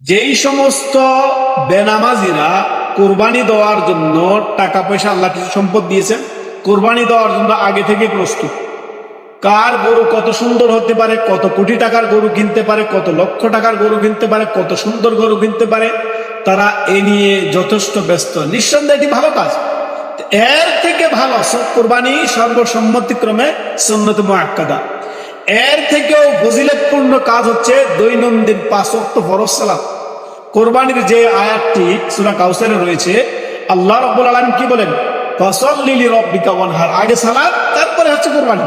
যেই সমস্ত বেনামাজিরা কোরবানি দেওয়ার জন্য টাকা পয়সা, আল্লাহ কিছু সম্পদ দিয়েছেন, কোরবানি দেওয়ার জন্য আগে থেকে প্রস্তুত, কার গরু কত সুন্দর হতে পারে, কত কোটি টাকার গরু কিনতে পারে, কত লক্ষ টাকার গরু কিনতে পারে, কত সুন্দর গরু কিনতে পারে, তারা এ নিয়ে যথেষ্ট ব্যস্ত। নিঃসন্দেহে এটি ভালো কাজ। এর থেকে ভালো কোরবানি সর্বসম্মতিক্রমে সুন্নত মুআক্কাদা। এর থেকেও ফজিলতপূর্ণ কাজ হচ্ছে দৈনন্দিন 5 ওয়াক্ত ফরজ সালাত। কোরবানির যে আয়াতটি সূরা কাউসারে রয়েছে, আল্লাহ রাব্বুল আলামিন কি বলেন? ফাসাল্লি লিরাব্বিকা ওয়ানহার। আগে সালাত, তারপরে হচ্ছে কোরবানি।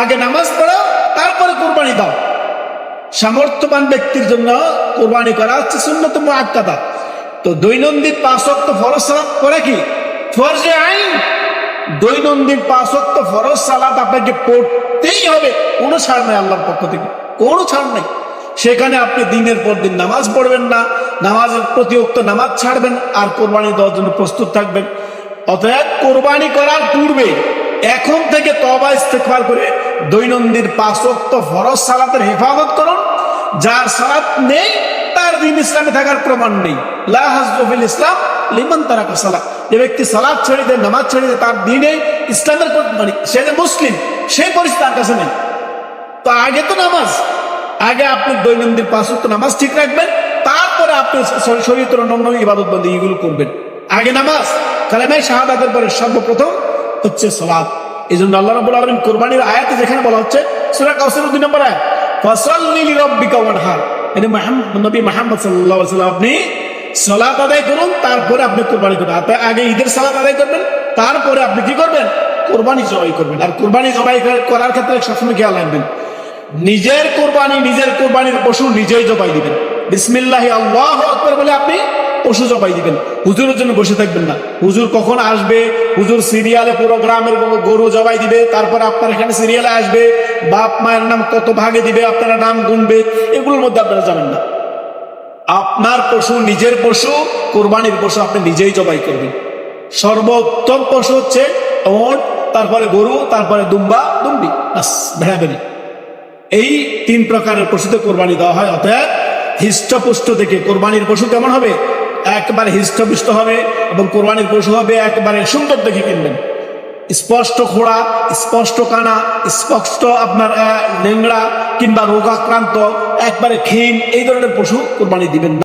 আগে নামাজ পড়ো, তারপরে কোরবানি দাও। সামর্থ্যবান ব্যক্তির জন্য কোরবানি করা হচ্ছে সুন্নত মুআক্কাদা। তো দৈনন্দিন 5 ওয়াক্ত ফরজ সালাত করে কি ফরজে আইন। দৈনন্দিন 5 ওয়াক্ত ফরজ সালাত আপনাকে পড়তেই হবে, কোনো ছাড় নাই আল্লাহর পক্ষ থেকে, কোনো ছাড় নাই। সেখানে আপনি দিনের পর দিন নামাজ পড়বেন না, নামাজের প্রতি উক্ত নামাজ ছাড়বেন, আর কোরবানি দেওয়ার জন্য প্রস্তুত থাকবেন। অতএব কোরবানি করার পূর্বে এখন থেকে তওবা ইস্তেগফার করে দৈনন্দিন 5 ওয়াক্ত ফরজ সালাতের হেফাজত করুন। যার সালাত নেই তার দিন ইসলামে থাকার প্রমাণ নেই। লা হাজ্জু ফিল ইসলাম লিমান তারাকা সালাত। যে ব্যক্তি সালাত ছেড়ে দেয়, নামাজ ছেড়ে দেয়, তার দিনে ইসলামের মানে সে যে মুসলিম সেই পরিস্থিতি তার কাছে নেই। তো আগে তো নামাজ, আগে আপনি দৈনন্দিন 5 ওয়াক্ত নামাজ ঠিক রাখবেন, তারপরে আপনি শরীয়তের অন্যান্য ইবাদত বন্দেগী এগুলো করবেন। আগে নামাজ, কালেমা শাহাদাতের পরে সর্বপ্রথম হচ্ছে সালাত। এই জন্য আল্লাহ রাব্বুল আলামিন কোরবানির আয়াতে যেখানে বলা হচ্ছে সূরা কাউসারের 2 নম্বর আয়াত, ফাসাল্লি লিরাব্বিকা ওয়ানহার, মানে নবী মুহাম্মদ সাল্লাল্লাহু আলাইহি ওয়াসাল্লাম আপনি সালাত আদায় করুন, তারপরে আপনি কোরবানি করুন। আগে ঈদের সালাত আদায় করবেন, তারপরে আপনি কি করবেন? কোরবানি জবাই করবেন। আর কোরবানি জবাই করার ক্ষেত্রে সবসময় খেয়াল রাখবেন, নিজের কোরবানির পশু নিজেই জবাই দিবেন। বিসমিল্লাহি আল্লাহু আকবার বলে আপনি পশু জবাই দিবেন। হুজুরের জন্য বসে থাকবেন না। হুজুর কখন আসবে, হুজুর সিরিয়ালে পুরো গ্রামের গরু জবাই দিবে, তারপর আপনার এখানে সিরিয়ালে আসবে, বাপ মায়ের নাম কত ভাগে দিবে, আপনারা নাম গুনবে, এগুলোর মধ্যে আপনারা যাবেন না। আপনার পশু, নিজের পশু, কোরবানির পশু আপনি নিজেই জবাই করবেন। সর্বোত্তম পশু হচ্ছে ওট, তারপরে গরু, তারপরে দুম্বা, দুম্বি, ভেড়া বেড়ি। এই 3 প্রকারের পশুতে কোরবানি দেওয়া হয়। অতএব হৃষ্টপুষ্ট দেখে কোরবানির পশু কেমন হবে? একবারে হৃষ্টপুষ্ট হবে, এবং কোরবানির পশু হবে একবারে সুন্দর দেখে কিনবেন। স্পষ্ট খোড়া, স্পষ্ট কানা, স্পষ্ট আপনার নেংড়া কিংবা রোগাক্রান্ত, একবারে ক্ষীণ, এই ধরনের পশু কোরবানি দিবেন না।